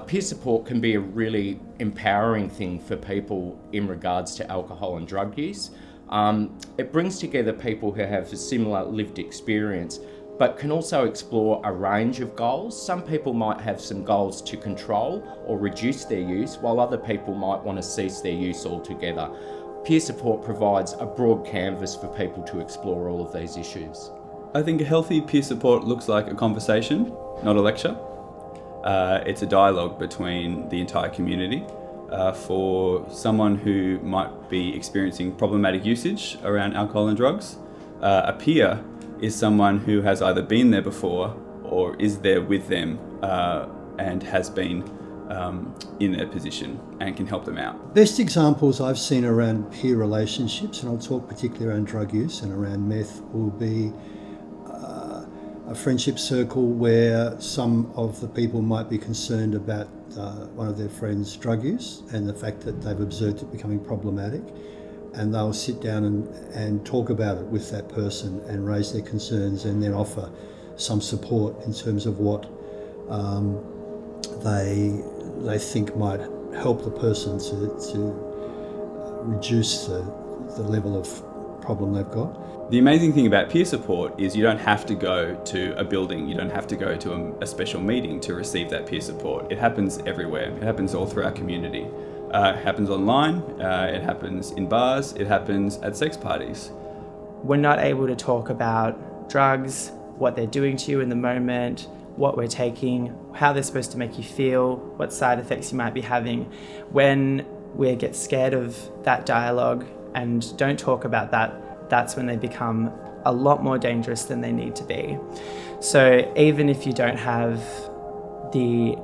Peer support can be a really empowering thing for people in regards to alcohol and drug use. It brings together people who have a similar lived experience, but can also explore a range of goals. Some people might have some goals to control or reduce their use, while other people might want to cease their use altogether. Peer support provides a broad canvas for people to explore all of these issues. I think a healthy peer support looks like a conversation, not a lecture. It's a dialogue between the entire community. For someone who might be experiencing problematic usage around alcohol and drugs, a peer is someone who has either been there before or is there with them and has been in their position and can help them out. Best examples I've seen around peer relationships, and I'll talk particularly around drug use and around meth, will be a friendship circle where some of the people might be concerned about one of their friends' drug use and the fact that they've observed it becoming problematic, and they'll sit down and talk about it with that person and raise their concerns and then offer some support in terms of what they think might help the person to reduce the level of problem they've got. The amazing thing about peer support is you don't have to go to a building, you don't have to go to a special meeting to receive that peer support. It happens everywhere. It happens all through our community. It happens online, it happens in bars, it happens at sex parties. We're not able to talk about drugs, what they're doing to you in the moment, what we're taking, how they're supposed to make you feel, what side effects you might be having. When we get scared of that dialogue and don't talk about that, that's when they become a lot more dangerous than they need to be. So even if you don't have the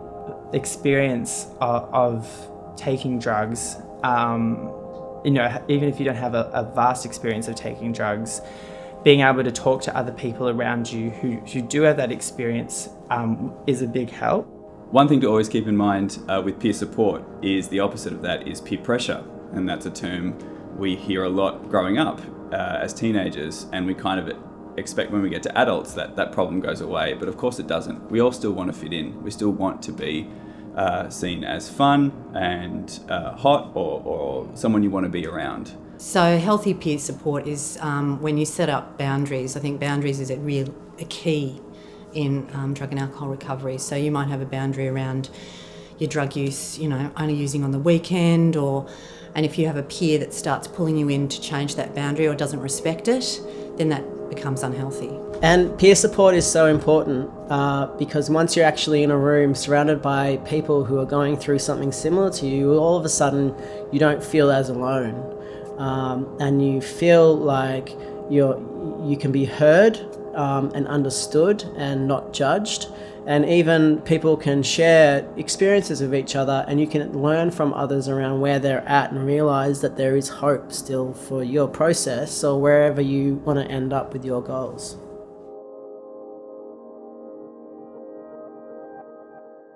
experience of taking drugs, even if you don't have a vast experience of taking drugs, being able to talk to other people around you who do have that experience is a big help. One thing to always keep in mind with peer support is the opposite of that is peer pressure, and that's a term we hear a lot growing up as teenagers, and we kind of expect when we get to adults that problem goes away, but of course it doesn't. We all still want to fit in. We still want to be seen as fun and hot or someone you want to be around. So healthy peer support is when you set up boundaries. I think boundaries is a key in drug and alcohol recovery. So you might have a boundary around your drug use, only using on the weekend, and if you have a peer that starts pulling you in to change that boundary or doesn't respect it, then that becomes unhealthy. And peer support is so important because once you're actually in a room surrounded by people who are going through something similar to you, all of a sudden you don't feel as alone, and you feel like you can be heard and understood and not judged. And even people can share experiences with each other, and you can learn from others around where they're at and realize that there is hope still for your process or wherever you want to end up with your goals.